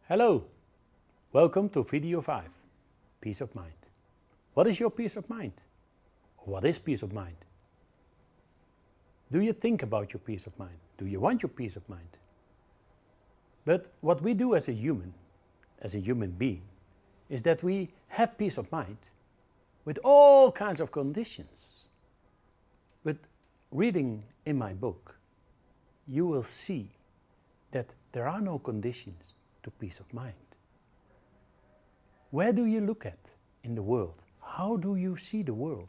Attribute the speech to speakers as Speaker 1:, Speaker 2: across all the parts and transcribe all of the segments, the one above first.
Speaker 1: Hello, welcome to video 5, Peace of Mind. What is your peace of mind? What is peace of mind? Do you think about your peace of mind? Do you want your peace of mind? But what we do as a human being, is that we have peace of mind with all kinds of conditions. But reading in my book, you will see that there are no conditions to peace of mind. Where do you look at in the world? How do you see the world?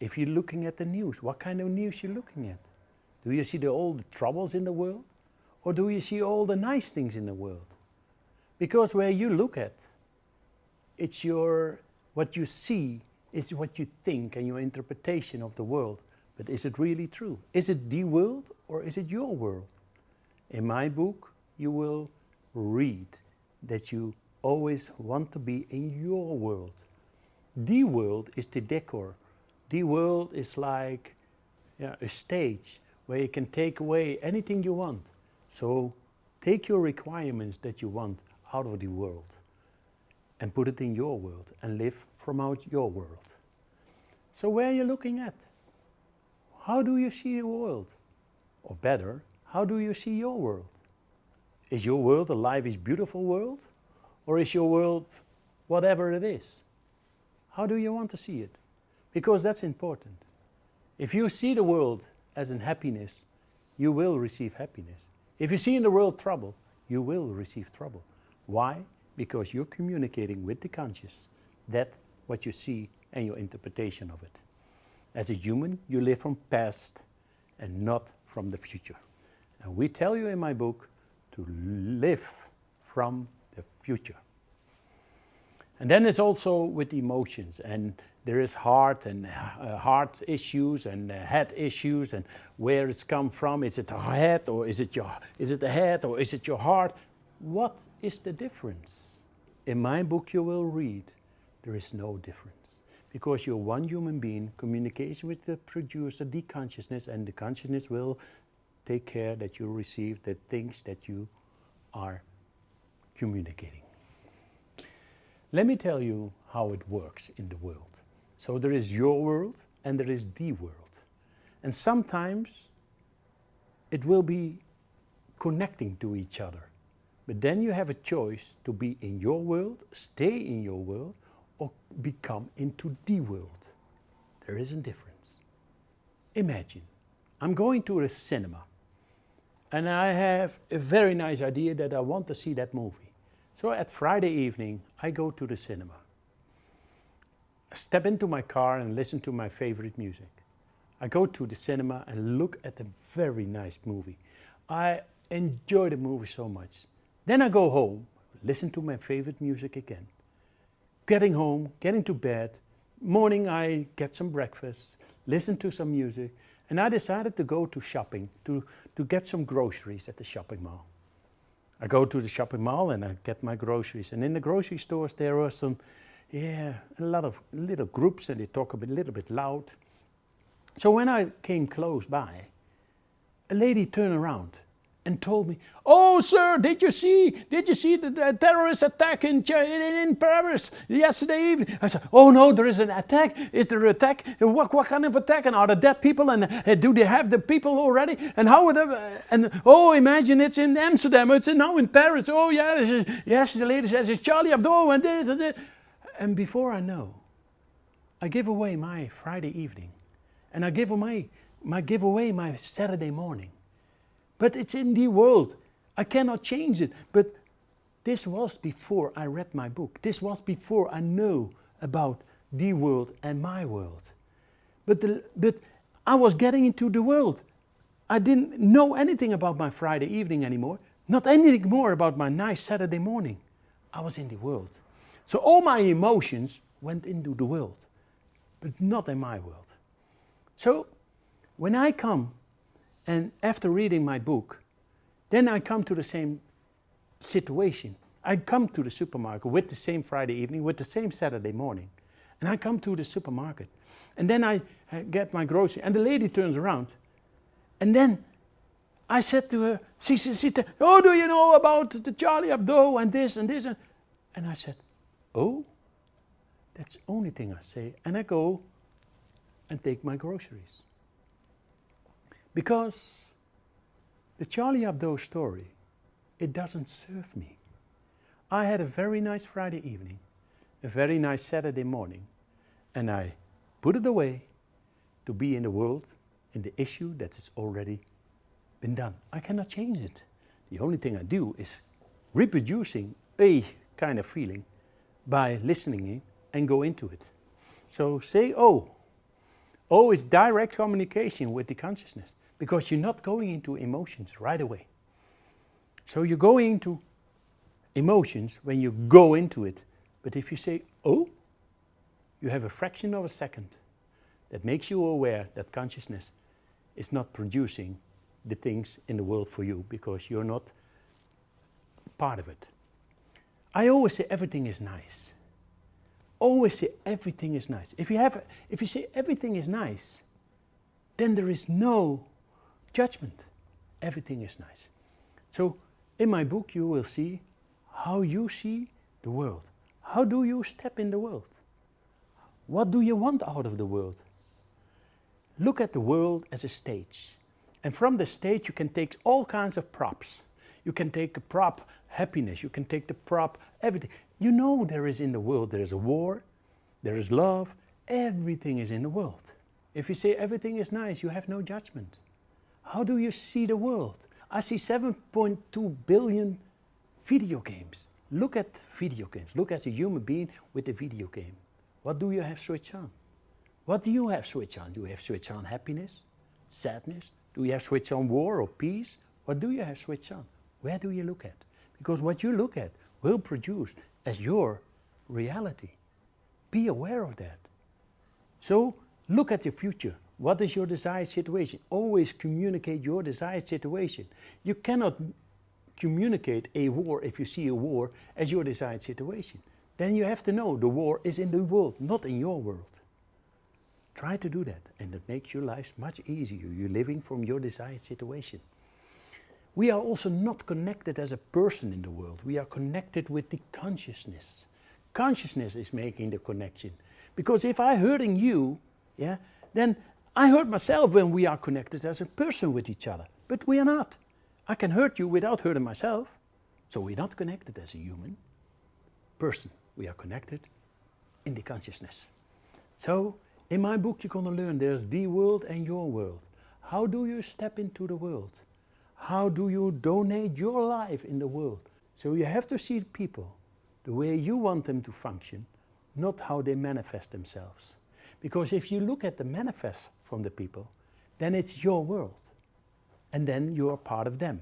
Speaker 1: If you're looking at the news, what kind of news you're looking at? Do you see all the troubles in the world? Or do you see all the nice things in the world? Because where you look at, what you see is what you think and your interpretation of the world. But is it really true? Is it the world or is it your world? In my book, you will read that you always want to be in your world. The world is the decor. The world is like a stage where you can take away anything you want. So take your requirements that you want out of the world and put it in your world and live from out your world. So where are you looking at? How do you see the world? Or better, how do you see your world? Is your world a life is beautiful world? Or is your world whatever it is? How do you want to see it? Because that's important. If you see the world as in happiness, you will receive happiness. If you see in the world trouble, you will receive trouble. Why? Because you're communicating with the conscious, that what you see and your interpretation of it. As a human, you live from past and not from the future. And we tell you in my book to live from the future. And then it's also with emotions, and there is heart and heart issues and head issues, and where it's come from. Is it a head or is it the head or is it your heart? What is the difference? In my book you will read there is no difference, because you're one human being, communication with the producer, the consciousness, and the consciousness will take care that you receive the things that you are communicating. Let me tell you how it works in the world. So there is your world and there is the world. And sometimes it will be connecting to each other. But then you have a choice to be in your world, stay in your world, or become into the world. There is a difference. Imagine, I'm going to a cinema and I have a very nice idea that I want to see that movie. So at Friday evening, I go to the cinema. I step into my car and listen to my favorite music. I go to the cinema and look at a very nice movie. I enjoy the movie so much. Then I go home, listen to my favorite music again. Getting home, getting to bed, morning I get some breakfast, listen to some music, and I decided to go to shopping, to get some groceries at the shopping mall. I go to the shopping mall and I get my groceries, and in the grocery stores there are a lot of little groups, and they talk a little bit loud. So when I came close by, a lady turned around and told me, "Oh sir, did you see the terrorist attack in Paris yesterday evening?" I said, "Oh no, there is an attack. Is there an attack? What kind of attack? And are there dead people? And do they have the people already? And how would they, and oh, imagine it's in Amsterdam, it's now in Paris. Oh yeah, yes, the lady says it's Charlie Hebdo and this and that." And before I know, I give away my Friday evening, and I give away my Saturday morning. But it's in the world. I cannot change it. But this was before I read my book. This was before I knew about the world and my world. But I was getting into the world. I didn't know anything about my Friday evening anymore. Not anything more about my nice Saturday morning. I was in the world. So all my emotions went into the world, but not in my world. So when I come, and after reading my book, then I come to the same situation. I come to the supermarket with the same Friday evening, with the same Saturday morning. And I come to the supermarket. And then I get my grocery. And the lady turns around. And then I said to her, oh, do you know about the Charlie Hebdo and this and this? And I said, oh, that's the only thing I say. And I go and take my groceries. Because the Charlie Hebdo story, it doesn't serve me. I had a very nice Friday evening, a very nice Saturday morning, and I put it away to be in the world, in the issue that has already been done. I cannot change it. The only thing I do is reproducing a kind of feeling by listening in and go into it. So say O. O is direct communication with the consciousness, because you're not going into emotions right away. So you're going into emotions when you go into it. But if you say O, you have a fraction of a second that makes you aware that consciousness is not producing the things in the world for you, because you're not part of it. I always say everything is nice. Always say everything is nice. If you say everything is nice, then there is no judgment. Everything is nice. So in my book you will see how you see the world. How do you step in the world? What do you want out of the world? Look at the world as a stage. And from the stage you can take all kinds of props. You can take a prop happiness, you can take the prop everything. You know there is in the world, there is a war, there is love, everything is in the world. If you say everything is nice, you have no judgment. How do you see the world? I see 7.2 billion video games. Look at video games. Look as a human being with a video game. What do you have switched on? What do you have switched on? Do you have switched on happiness, sadness? Do you have switched on war or peace? What do you have switched on? Where do you look at? Because what you look at will produce as your reality. Be aware of that. So look at your future. What is your desired situation? Always communicate your desired situation. You cannot communicate a war if you see a war as your desired situation. Then you have to know the war is in the world, not in your world. Try to do that, and that makes your life much easier. You're living from your desired situation. We are also not connected as a person in the world. We are connected with the consciousness. Consciousness is making the connection. Because if I'm hurting you, then I hurt myself when we are connected as a person with each other. But we are not. I can hurt you without hurting myself. So we're not connected as a human person. We are connected in the consciousness. So in my book you're going to learn there's the world and your world. How do you step into the world? How do you donate your life in the world? So you have to see people the way you want them to function, not how they manifest themselves. Because if you look at the manifest from the people, then it's your world. And then you are part of them.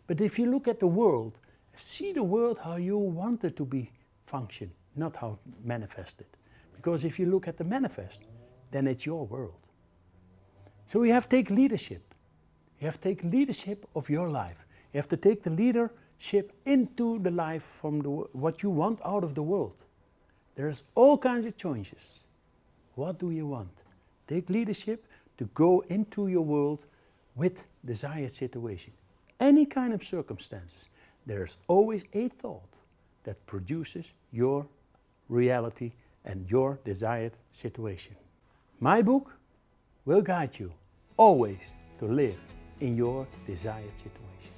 Speaker 1: But if you look at the world, see the world how you want it to be function, not how manifested. Because if you look at the manifest, then it's your world. So you have to take leadership. You have to take leadership of your life. You have to take the leadership into the life from what you want out of the world. There's all kinds of choices. What do you want? Take leadership to go into your world with desired situation. Any kind of circumstances, there's always a thought that produces your reality and your desired situation. My book will guide you always to live in your desired situation.